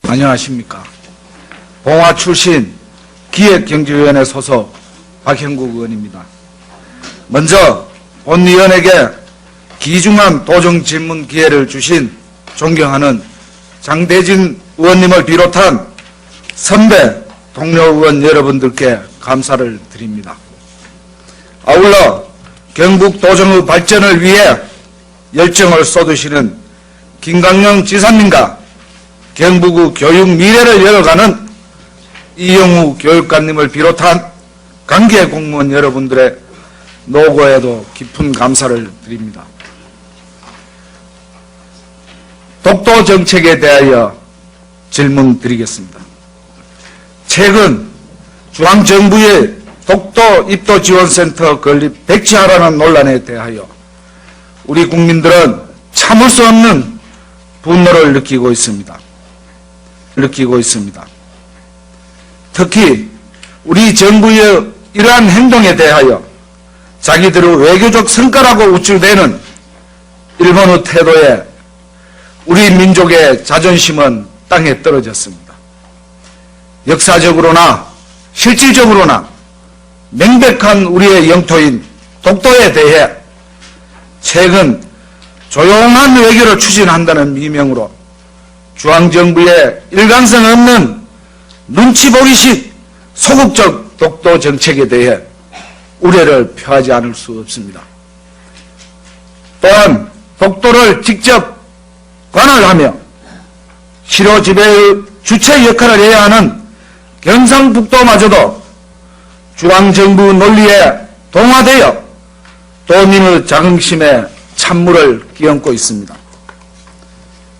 안녕하십니까. 봉화 출신 기획경제위원회 소속 박형국 의원입니다. 먼저 본 위원에게 귀중한 도정 질문 기회를 주신 존경하는 장대진 의원님을 비롯한 선배 동료 의원 여러분들께 감사를 드립니다. 아울러 경북 도정의 발전을 위해 열정을 쏟으시는 김강영 지사님과 경북의 교육 미래를 열어가는 이영우 교육관님을 비롯한 관계 공무원 여러분들의 노고에도 깊은 감사를 드립니다. 독도 정책에 대하여 질문 드리겠습니다. 최근 중앙정부의 독도 입도 지원센터 건립 백지화라는 논란에 대하여 우리 국민들은 참을 수 없는 분노를 느끼고 있습니다. 특히 우리 정부의 이러한 행동에 대하여 자기들의 외교적 성과라고 우쭐대는 일본의 태도에 우리 민족의 자존심은 땅에 떨어졌습니다. 역사적으로나 실질적으로나 명백한 우리의 영토인 독도에 대해 최근 조용한 외교를 추진한다는 미명으로 중앙정부의 일관성 없는 눈치 보기식 소극적 독도 정책에 대해 우려를 표하지 않을 수 없습니다. 또한 독도를 직접 관할하며 실효 지배의 주체 역할을 해야 하는 경상북도마저도 중앙정부 논리에 동화되어 도민의 자긍심에 찬물을 끼얹고 있습니다.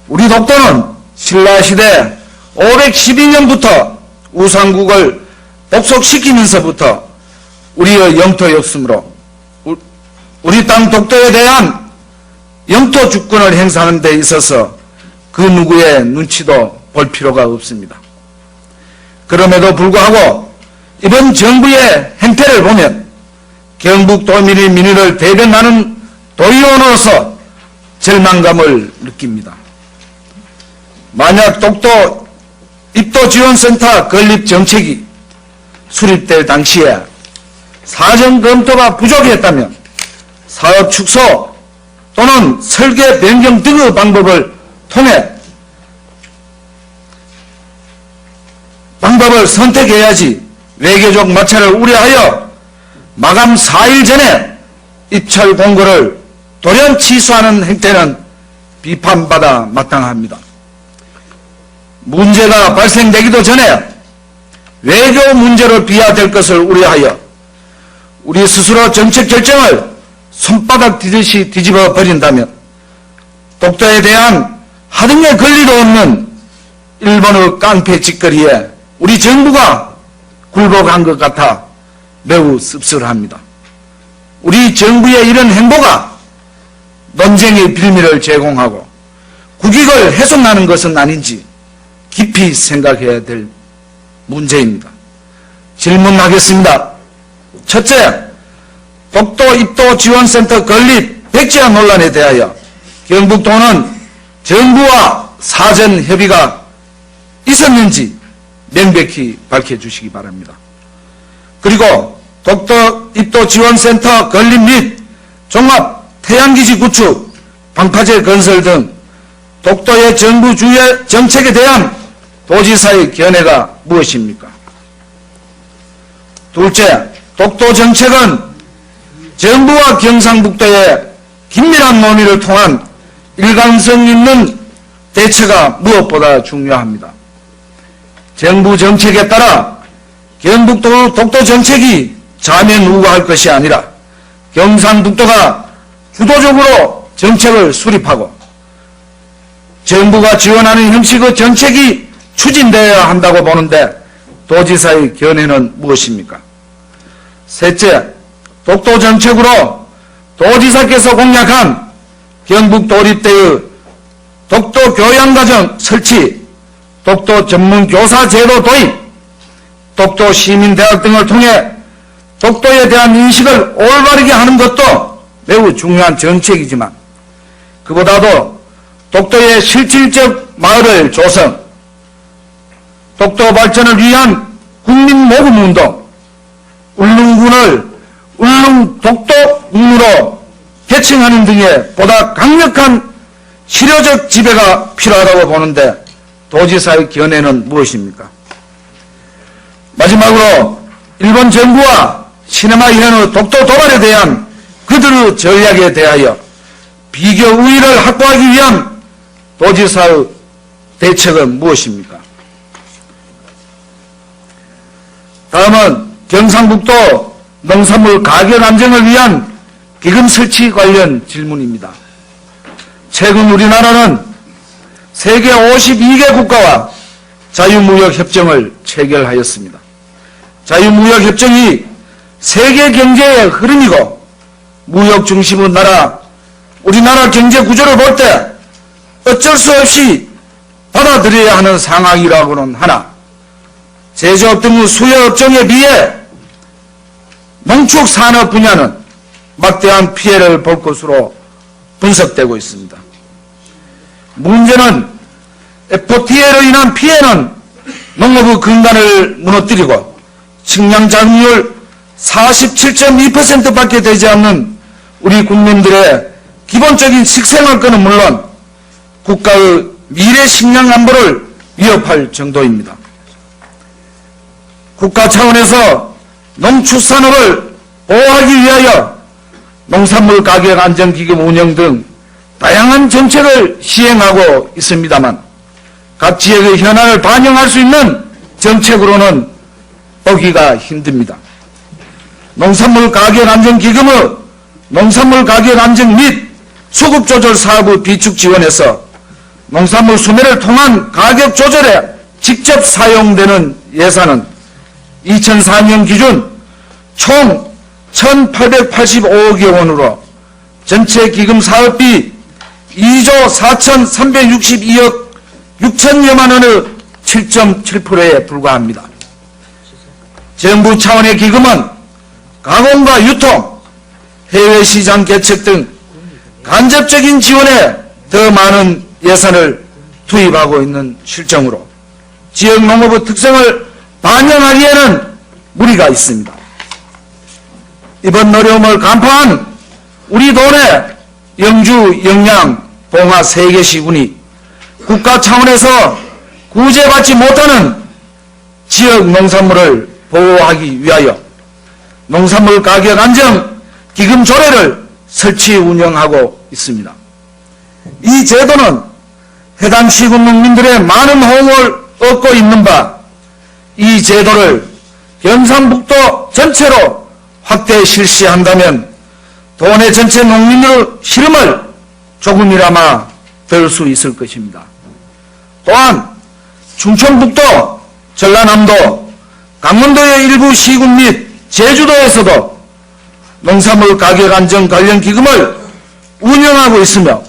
우리 독도는 신라시대 512년부터 우상국을 복속시키면서부터 우리의 영토였으므로 우리 땅 독도에 대한 영토 주권을 행사하는 데 있어서 그 누구의 눈치도 볼 필요가 없습니다. 그럼에도 불구하고 이번 정부의 행태를 보면 경북 도민의 민의를 대변하는 도의원으로서 절망감을 느낍니다. 만약 독도 입도 지원센터 건립 정책이 수립될 당시에 사전 검토가 부족했다면 사업 축소 또는 설계 변경 등의 방법을 통해 방법을 선택해야지 외교적 마찰을 우려하여 마감 4일 전에 입찰 공고를 돌연 취소하는 행태는 비판받아 마땅합니다. 문제가 발생되기도 전에 외교 문제로 비화될 것을 우려하여 우리 스스로 정책 결정을 손바닥 뒤듯이 뒤집어 버린다면 독도에 대한 하등의 권리도 없는 일본의 깡패 짓거리에 우리 정부가 굴복한 것 같아 매우 씁쓸합니다. 우리 정부의 이런 행보가 논쟁의 빌미를 제공하고 국익을 훼손하는 것은 아닌지 깊이 생각해야 될 문제입니다. 질문하겠습니다. 첫째, 독도 입도 지원센터 건립 백지화 논란에 대하여 경북도는 정부와 사전 협의가 있었는지 명백히 밝혀주시기 바랍니다. 그리고 독도 입도 지원센터 건립 및 종합 태양기지 구축, 방파제 건설 등 독도의 정부 주요 정책에 대한 도지사의 견해가 무엇입니까? 둘째, 독도 정책은 정부와 경상북도의 긴밀한 논의를 통한 일관성 있는 대처가 무엇보다 중요합니다. 정부 정책에 따라 경북도 독도 정책이 좌면우고할 것이 아니라 경상북도가 주도적으로 정책을 수립하고 정부가 지원하는 형식의 정책이 추진되어야 한다고 보는데 도지사의 견해는 무엇입니까? 셋째, 독도 정책으로 도지사께서 공약한 경북 도립대의 독도 교양과정 설치, 독도 전문교사 제도 도입, 독도 시민대학 등을 통해 독도에 대한 인식을 올바르게 하는 것도 매우 중요한 정책이지만 그보다도 독도의 실질적 마을을 조성, 독도 발전을 위한 국민모금운동, 울릉군을 울릉독도군으로 개칭하는 등의 보다 강력한 실효적 지배가 필요하다고 보는데 도지사의 견해는 무엇입니까? 마지막으로 일본 정부와 시네마현의 독도 도발에 대한 그들의 전략에 대하여 비교 우위를 확보하기 위한 도지사의 대책은 무엇입니까? 다음은 경상북도 농산물 가격 안정을 위한 기금 설치 관련 질문입니다. 최근 우리나라는 세계 52개 국가와 자유무역협정을 체결하였습니다. 자유무역협정이 세계 경제의 흐름이고 무역 중심의 나라, 우리나라 경제 구조를 볼 때 어쩔 수 없이 받아들여야 하는 상황이라고는 하나, 제조업 등의 수요업종에 비해 농축산업 분야는 막대한 피해를 볼 것으로 분석되고 있습니다. 문제는 FTA로 인한 피해는 농업의 근간을 무너뜨리고 식량자급률 47.2%밖에 되지 않는 우리 국민들의 기본적인 식생활권은 물론 국가의 미래 식량 안보를 위협할 정도입니다. 국가 차원에서 농축산업을 보호하기 위하여 농산물 가격 안정기금 운영 등 다양한 정책을 시행하고 있습니다만 각 지역의 현안을 반영할 수 있는 정책으로는 보기가 힘듭니다. 농산물 가격 안정기금의 농산물 가격 안정 및 수급 조절 사업의 비축 지원에서 농산물 수매를 통한 가격 조절에 직접 사용되는 예산은 2004년 기준 총 1,885억여 원으로 전체 기금 사업비 2조 4,362억 6천여만 원의 7.7%에 불과합니다. 정부 차원의 기금은 가공과 유통, 해외시장 개척 등 간접적인 지원에 더 많은 예산을 투입하고 있는 실정으로 지역 농업의 특성을 반영하기에는 무리가 있습니다. 이번 어려움을 간파한 우리 도내 영주, 영양, 봉화 3개 시군이 국가 차원에서 구제받지 못하는 지역 농산물을 보호하기 위하여 농산물 가격 안정 기금 조례를 설치 운영하고 있습니다. 이 제도는 해당 시군 농민들의 많은 호응을 얻고 있는 바, 이 제도를 경상북도 전체로 확대 실시한다면 도내 전체 농민의 시름을 조금이나마 덜 수 있을 것입니다. 또한 충청북도, 전라남도, 강원도의 일부 시군 및 제주도에서도 농산물 가격 안정 관련 기금을 운영하고 있으며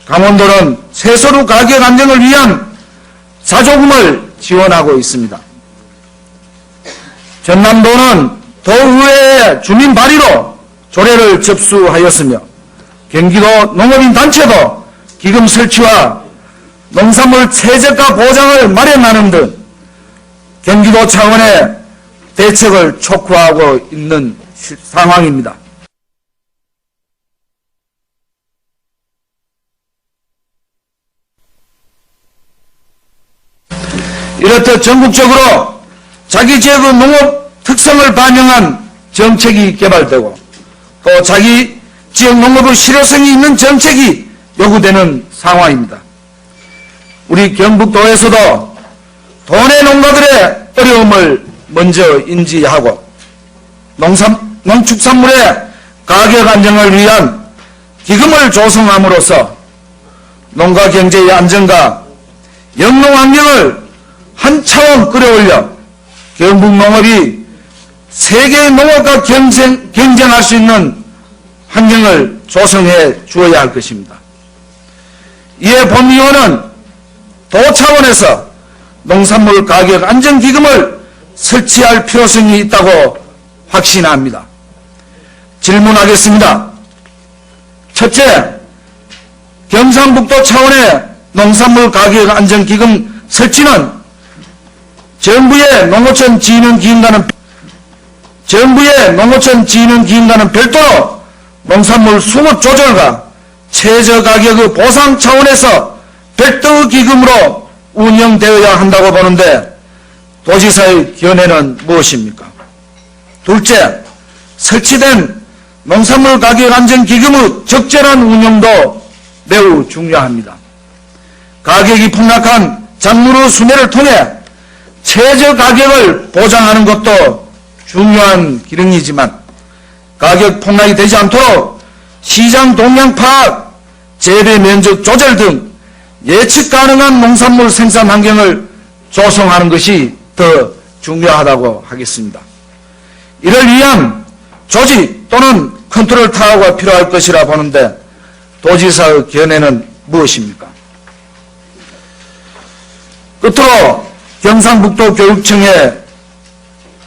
강원도는 채소류 가격 안정을 위한 사조금을 지원하고 있습니다. 전남도는 도의회의 주민 발의로 조례를 접수하였으며 경기도 농업인 단체도 기금 설치와 농산물 최저가 보장을 마련하는 등 경기도 차원의 대책을 촉구하고 있는 상황입니다. 이렇듯 전국적으로 자기 지역의 농업 특성을 반영한 정책이 개발되고 또 자기 지역 농업의 실효성이 있는 정책이 요구되는 상황입니다. 우리 경북도에서도 도내 농가들의 어려움을 먼저 인지하고 농축산물의 가격 안정을 위한 기금을 조성함으로써 농가 경제의 안정과 영농 환경을 한 차원 끌어올려 경북 농업이 세계의 농업과 경쟁할 수 있는 환경을 조성해 주어야 할 것입니다. 이에 본위원은 도 차원에서 농산물 가격 안정기금을 설치할 필요성이 있다고 확신합니다. 질문하겠습니다. 첫째, 경상북도 차원의 농산물 가격 안정기금 설치는 정부의 농어촌 진흥기금과는 별도로 농산물 수급 조절과 최저가격의 보상 차원에서 별도 기금으로 운영되어야 한다고 보는데 도지사의 견해는 무엇입니까? 둘째, 설치된 농산물 가격 안정 기금의 적절한 운영도 매우 중요합니다. 가격이 폭락한 작물의 수매를 통해 최저 가격을 보장하는 것도 중요한 기능이지만 가격 폭락이 되지 않도록 시장 동향 파악, 재배 면적 조절 등 예측 가능한 농산물 생산 환경을 조성하는 것이 더 중요하다고 하겠습니다. 이를 위한 조직 또는 컨트롤 타워가 필요할 것이라 보는데 도지사의 견해는 무엇입니까? 끝으로 경상북도 교육청의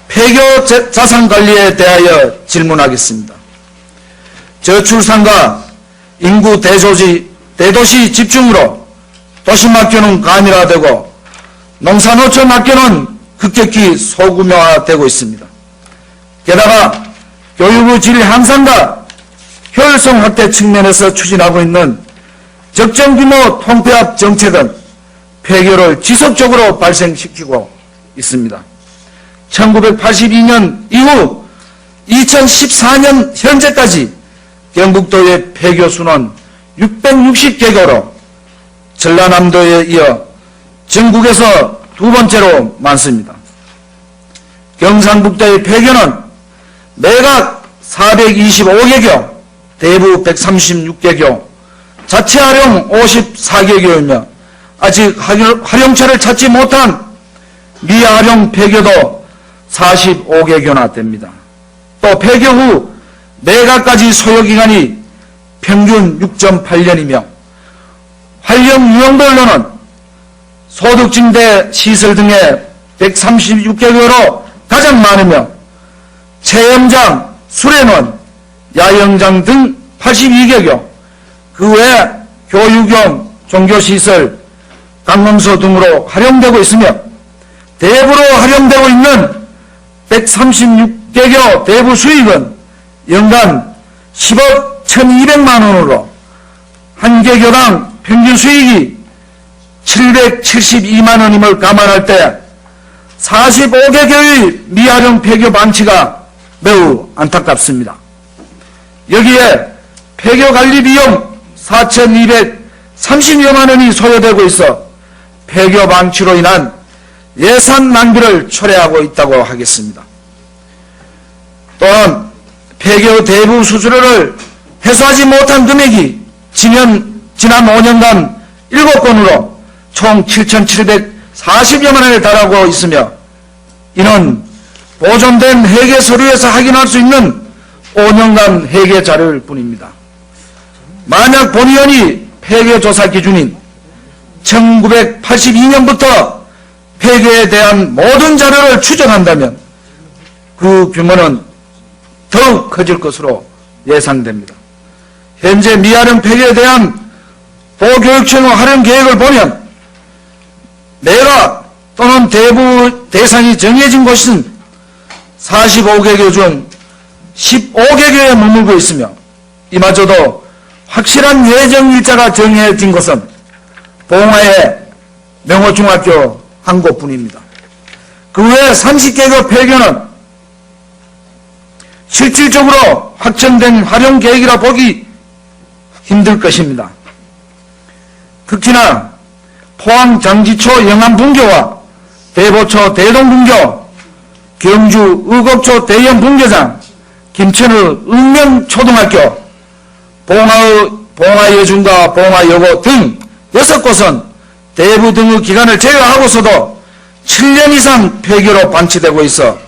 폐교 자산관리에 대하여 질문하겠습니다. 저출산과 인구 대도시 집중으로 도심학교는 가밀화되고 농산어촌 학교는 급격히 소규모화되고 있습니다. 게다가 교육의 질 향상과 효율성 확대 측면에서 추진하고 있는 적정규모 통폐합 정책은 폐교를 지속적으로 발생시키고 있습니다. 1982년 이후 2014년 현재까지 경북도의 폐교 수는 660개교로 전라남도에 이어 전국에서 두 번째로 많습니다. 경상북도의 폐교는 매각 425개교, 대부 136개교, 자체 활용 54개교이며 아직 활용처를 찾지 못한 미활용 폐교도 45개교나 됩니다. 또 폐교 후 매각까지 소요기간이 평균 6.8년이며 활용 유형별로는 소득증대 시설 등의 136개교로 가장 많으며 체험장, 수련원, 야영장 등 82개교, 그 외 교육용, 종교시설, 강릉소 등으로 활용되고 있으며 대부로 활용되고 있는 136개교 대부 수익은 연간 10억 1200만 원으로 한 개교당 평균 수익이 772만 원임을 감안할 때 45개교의 미활용 폐교 방치가 매우 안타깝습니다. 여기에 폐교 관리 비용 4,230여만 원이 소요되고 있어 폐교 방치로 인한 예산 낭비를 초래하고 있다고 하겠습니다. 또한 폐교 대부 수수료를 회수하지 못한 금액이 지난 5년간 7건으로 총 7,740여만 원에 달하고 있으며 이는 보존된 회계 서류에서 확인할 수 있는 5년간 회계 자료일 뿐입니다. 만약 본의원이 폐교 조사 기준인 1982년부터 폐교에 대한 모든 자료를 추정한다면 그 규모는 더욱 커질 것으로 예상됩니다. 현재 미활용 폐교에 대한 도교육청의 활용 계획을 보면 매각 또는 대부 대상이 정해진 곳은 45개교 중 15개교에 머물고 있으며 이마저도 확실한 예정 일자가 정해진 것은 봉화의 명호중학교 한 곳뿐입니다. 그 외 30개교 폐교는 실질적으로 확정된 활용 계획이라 보기 힘들 것입니다. 특히나 포항 장지초 영암분교와 대보초 대동분교, 경주 의곡초 대연분교장, 김천의 읍면초등학교, 봉화예중과 봉화여고 등 6곳은 대부 등의 기간을 제외하고서도 7년 이상 폐교로 방치되고 있어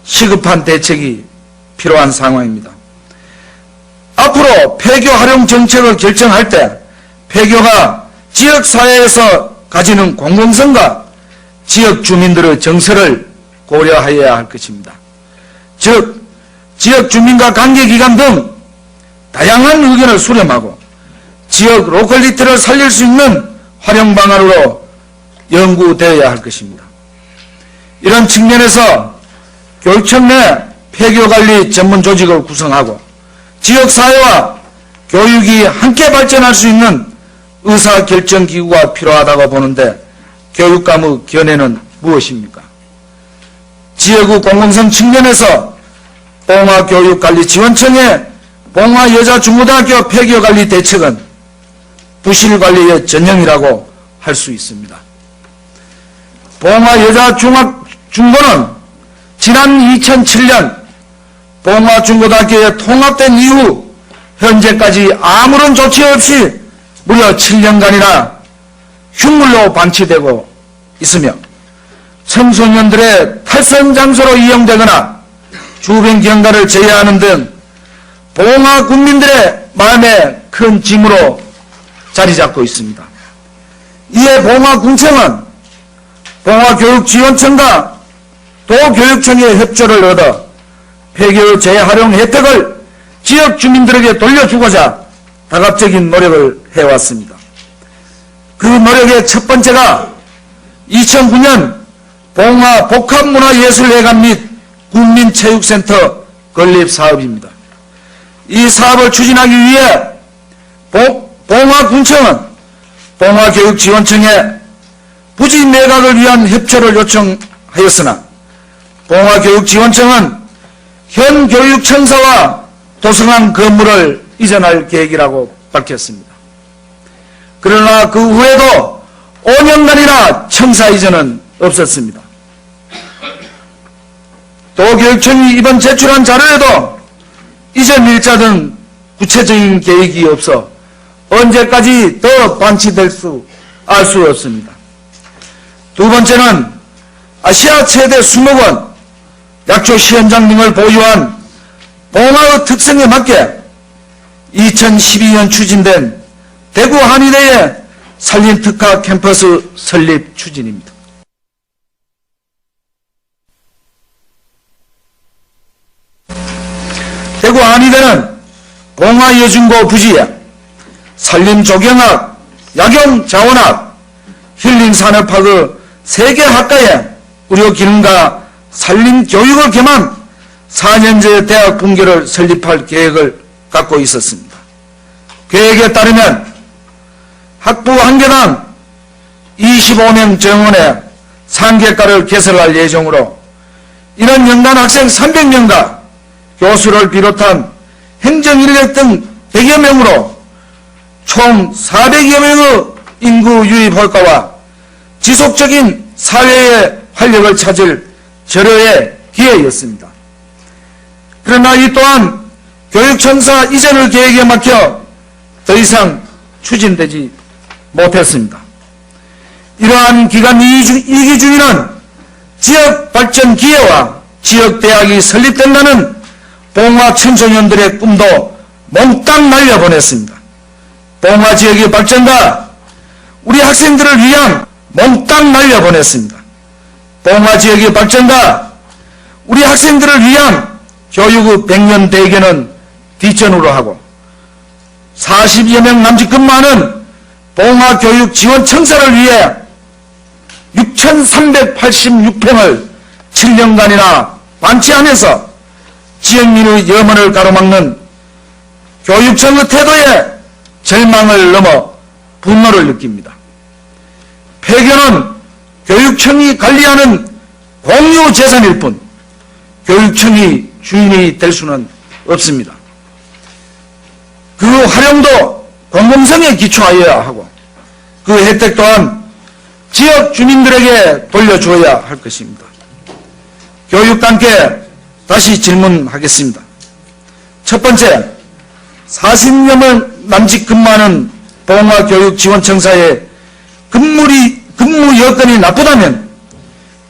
시급한 대책이 필요한 상황입니다. 앞으로 폐교 활용 정책을 결정할 때 폐교가 지역사회에서 가지는 공공성과 지역 주민들의 정서를 고려하여야 할 것입니다. 즉 지역 주민과 관계기관 등 다양한 의견을 수렴하고 지역 로컬리티를 살릴 수 있는 활용 방안으로 연구되어야 할 것입니다. 이런 측면에서 교육청 내 폐교관리 전문 조직을 구성하고 지역사회와 교육이 함께 발전할 수 있는 의사결정기구가 필요하다고 보는데 교육감의 견해는 무엇입니까? 지역의 공공성 측면에서 봉화교육관리지원청의 봉화여자중고등학교 폐교관리 대책은 부실관리의 전형이라고 할 수 있습니다. 봉화여자중고는 지난 2007년 봉화중고등학교에 통합된 이후 현재까지 아무런 조치 없이 무려 7년간이나 흉물로 방치되고 있으며 청소년들의 탈선 장소로 이용되거나 주변 경과를 제외하는 등 봉화 국민들의 마음에 큰 짐으로 자리 잡고 있습니다. 이에 봉화군청은 봉화교육지원청과 도교육청의 협조를 얻어 폐교 재활용 혜택을 지역 주민들에게 돌려주고자 다각적인 노력을 해왔습니다. 그 노력의 첫 번째가 2009년 봉화 복합문화예술회관 및 국민체육센터 건립사업입니다. 이 사업을 추진하기 위해 봉화군청은 봉화교육지원청에 부지 매각을 위한 협조를 요청하였으나 봉화교육지원청은 현 교육청사와 도서관 건물을 이전할 계획이라고 밝혔습니다. 그러나 그 후에도 5년간이나 청사 이전은 없었습니다. 도교육청이 이번 제출한 자료에도 이전 일자 등 구체적인 계획이 없어 언제까지 더 방치될 알 수 없습니다. 두 번째는 아시아 최대 수목원, 약초 시현장 등을 보유한 봉화의 특성에 맞게 2012년 추진된 대구 한의대의 산림특화 캠퍼스 설립 추진입니다. 대구 한의대는 봉화여중고 부지에 산림조경학, 약용자원학, 힐링산업학의 3개 학과에 의료기능과 산림교육을 겸한 4년제 대학 분교를 설립할 계획을 갖고 있었습니다. 계획에 따르면 학부 한 개당 25명 정원의 상계과를 개설할 예정으로 이런 연간 학생 300명과 교수를 비롯한 행정인력 등 100여 명으로 총 400여 명의 인구 유입 효과와 지속적인 사회의 활력을 찾을 절호의 기회였습니다. 그러나 이 또한 교육청사 이전을 계획에 막혀 더 이상 추진되지 못했습니다. 이러한 기간 이기 중에는 지역 발전 기회와 지역 대학이 설립된다는 봉화 청소년들의 꿈도 몽땅 날려보냈습니다. 봉화 지역의 발전과 우리 학생들을 위한 몽땅 날려보냈습니다. 봉화 지역의 발전과 우리 학생들을 위한 교육의 100년 대계는 뒷전으로 하고 40여 명 남짓 근무하는 봉화교육지원청사를 위해 6,386평을 7년간이나 방치하면서 지역민의 염원을 가로막는 교육청의 태도에 절망을 넘어 분노를 느낍니다. 폐교는 교육청이 관리하는 공유재산일 뿐 교육청이 주인이 될 수는 없습니다. 그 활용도 공공성에 기초하여야 하고 그 혜택 또한 지역 주민들에게 돌려주어야 할 것입니다. 교육감께 다시 질문하겠습니다. 첫 번째, 40여 명 남짓 근무하는 봉화교육지원청사의 근무 여건이 나쁘다면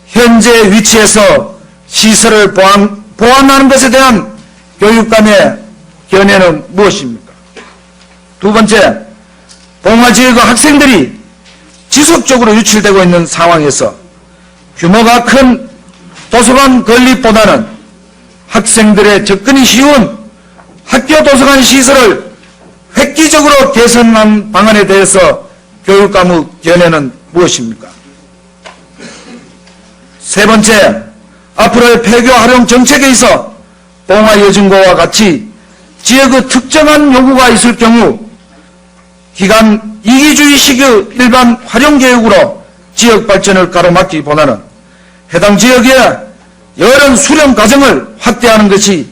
현재 위치에서 시설을 보완하는 것에 대한 교육감의 견해는 무엇입니까? 두 번째, 봉화지역의 학생들이 지속적으로 유출되고 있는 상황에서 규모가 큰 도서관 건립보다는 학생들의 접근이 쉬운 학교 도서관 시설을 획기적으로 개선한 방안에 대해서 교육감의 견해는 무엇입니까? 세 번째, 앞으로의 폐교 활용 정책에 있어 봉화 여진고와 같이 지역의 특정한 요구가 있을 경우 기간 이기주의식의 일반 활용 계획으로 지역 발전을 가로막기보다는 해당 지역의 여러 수렴 과정을 확대하는 것이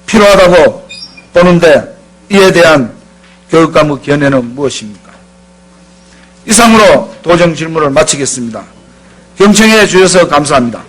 필요하다고 보는데 이에 대한 교육감의 견해는 무엇입니까? 이상으로 도정 질문을 마치겠습니다. 경청해 주셔서 감사합니다.